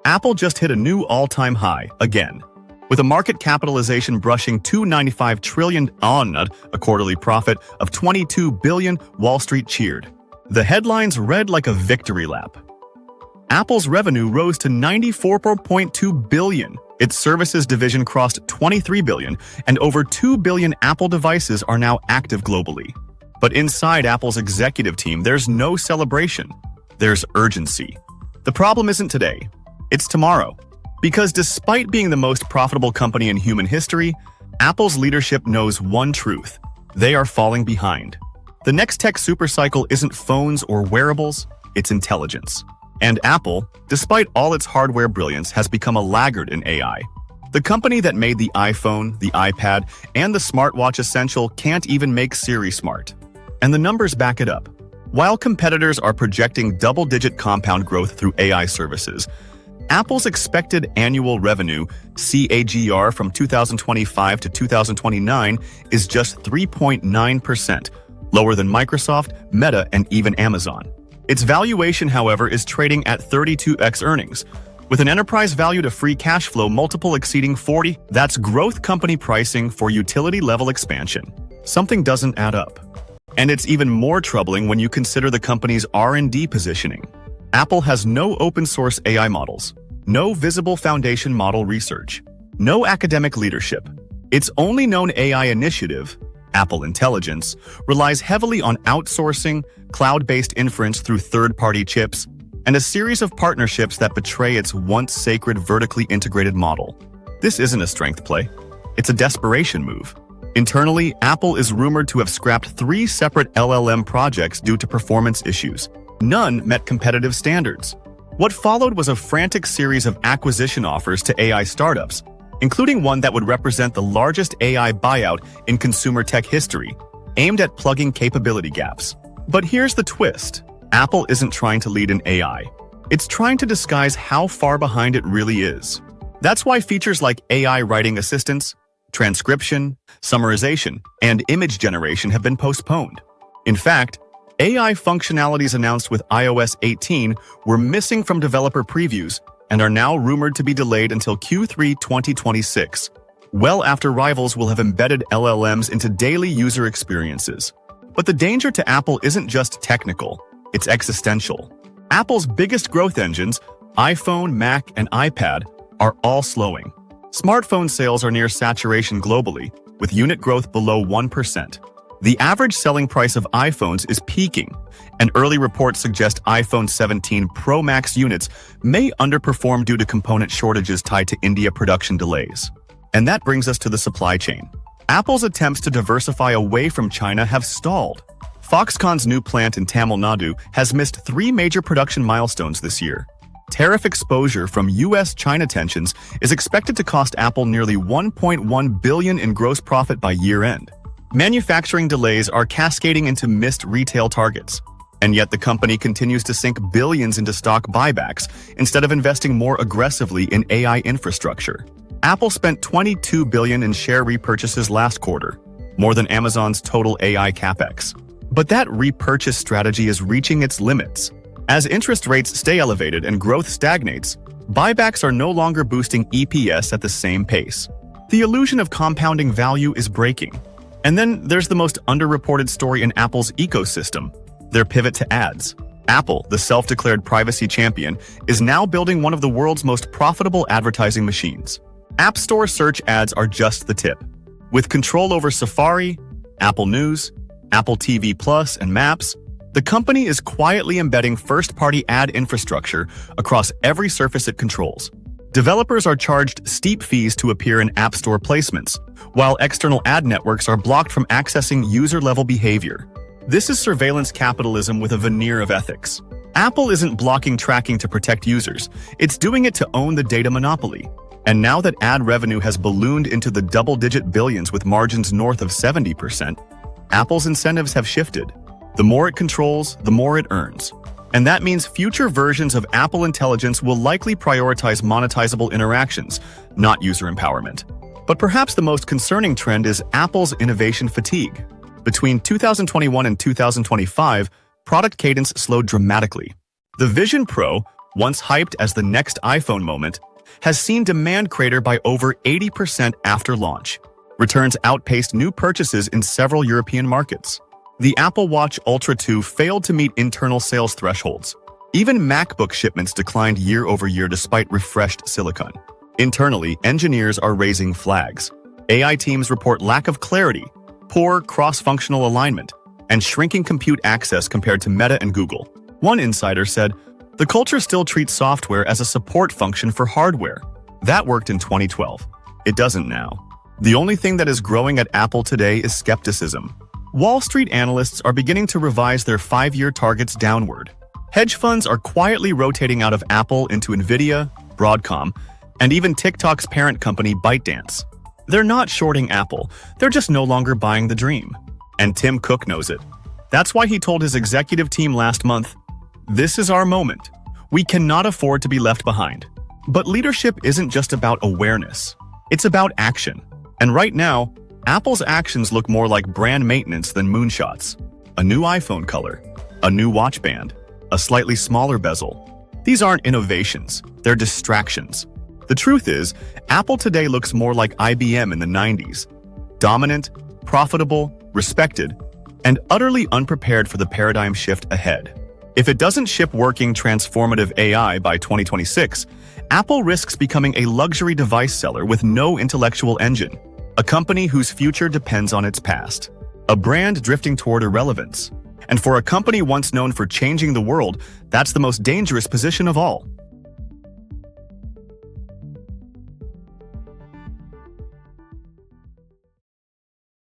Apple just hit a new all-time high, again. With a market capitalization brushing $295 trillion on a quarterly profit of $22 billion, Wall Street cheered. The headlines read like a victory lap. Apple's revenue rose to $94.2 billion. Its services division crossed $23 billion, and over 2 billion Apple devices are now active globally. But inside Apple's executive team, there's no celebration. There's urgency. The problem isn't today. It's tomorrow. Because despite being the most profitable company in human history, Apple's leadership knows one truth. They are falling behind. The next tech supercycle isn't phones or wearables, it's intelligence. And Apple, despite all its hardware brilliance, has become a laggard in AI. The company that made the iPhone, the iPad, and the smartwatch essential can't even make Siri smart. And the numbers back it up. While competitors are projecting double-digit compound growth through AI services, Apple's expected annual revenue, CAGR from 2025 to 2029, is just 3.9%, lower than Microsoft, Meta, and even Amazon. Its valuation, however, is trading at 32x earnings, with an enterprise value to free cash flow multiple exceeding 40. That's growth company pricing for utility-level expansion. Something doesn't add up. And it's even more troubling when you consider the company's R&D positioning. Apple has no open-source AI models, no visible foundation model research, no academic leadership. Its only known AI initiative, Apple Intelligence, relies heavily on outsourcing, cloud-based inference through third-party chips, and a series of partnerships that betray its once sacred vertically integrated model. This isn't a strength play. It's a desperation move. Internally, Apple is rumored to have scrapped 3 separate LLM projects due to performance issues. None met competitive standards. What followed was a frantic series of acquisition offers to AI startups, including one that would represent the largest AI buyout in consumer tech history, aimed at plugging capability gaps. But here's the twist. Apple isn't trying to lead in AI. It's trying to disguise how far behind it really is. That's why features like AI writing assistants, transcription, summarization, and image generation have been postponed. In fact, AI functionalities announced with iOS 18 were missing from developer previews and are now rumored to be delayed until Q3 2026, well after rivals will have embedded LLMs into daily user experiences. But the danger to Apple isn't just technical, it's existential. Apple's biggest growth engines, iPhone, Mac, and iPad, are all slowing. Smartphone sales are near saturation globally, with unit growth below 1%. The average selling price of iPhones is peaking, and early reports suggest iPhone 17 Pro Max units may underperform due to component shortages tied to India production delays. And that brings us to the supply chain. Apple's attempts to diversify away from China have stalled. Foxconn's new plant in Tamil Nadu has missed 3 major production milestones this year. Tariff exposure from US-China tensions is expected to cost Apple nearly $1.1 billion in gross profit by year-end. Manufacturing delays are cascading into missed retail targets, and yet the company continues to sink billions into stock buybacks instead of investing more aggressively in AI infrastructure. Apple spent $22 billion in share repurchases last quarter, more than Amazon's total AI capex. But that repurchase strategy is reaching its limits. As interest rates stay elevated and growth stagnates, buybacks are no longer boosting EPS at the same pace. The illusion of compounding value is breaking. And then there's the most underreported story in Apple's ecosystem, their pivot to ads. Apple, the self-declared privacy champion, is now building one of the world's most profitable advertising machines. App Store search ads are just the tip. With control over Safari, Apple News, Apple TV Plus, and Maps, the company is quietly embedding first-party ad infrastructure across every surface it controls. Developers are charged steep fees to appear in App Store placements, while external ad networks are blocked from accessing user-level behavior. This is surveillance capitalism with a veneer of ethics. Apple isn't blocking tracking to protect users, it's doing it to own the data monopoly. And now that ad revenue has ballooned into the double-digit billions with margins north of 70%, Apple's incentives have shifted. The more it controls, the more it earns. And that means future versions of Apple Intelligence will likely prioritize monetizable interactions, not user empowerment. But perhaps the most concerning trend is Apple's innovation fatigue. Between 2021 and 2025, product cadence slowed dramatically. The Vision Pro, once hyped as the next iPhone moment, has seen demand crater by over 80% after launch. Returns outpaced new purchases in several European markets. The Apple Watch Ultra 2 failed to meet internal sales thresholds. Even MacBook shipments declined year over year despite refreshed silicon. Internally, engineers are raising flags. AI teams report lack of clarity, poor cross-functional alignment, and shrinking compute access compared to Meta and Google. One insider said, "The culture still treats software as a support function for hardware. That worked in 2012. It doesn't now." The only thing that is growing at Apple today is skepticism. Wall Street analysts are beginning to revise their 5-year targets downward. Hedge funds are quietly rotating out of Apple into Nvidia, Broadcom, and even TikTok's parent company ByteDance. They're not shorting Apple, they're just no longer buying the dream. And Tim Cook knows it. That's why he told his executive team last month, "This is our moment. We cannot afford to be left behind." But leadership isn't just about awareness. It's about action. And right now, Apple's actions look more like brand maintenance than moonshots. A new iPhone color, a new watch band, a slightly smaller bezel. These aren't innovations, they're distractions. The truth is, Apple today looks more like IBM in the 90s. Dominant, profitable, respected, and utterly unprepared for the paradigm shift ahead. If it doesn't ship working transformative AI by 2026, Apple risks becoming a luxury device seller with no intellectual engine. A company whose future depends on its past. A brand drifting toward irrelevance. And for a company once known for changing the world, that's the most dangerous position of all.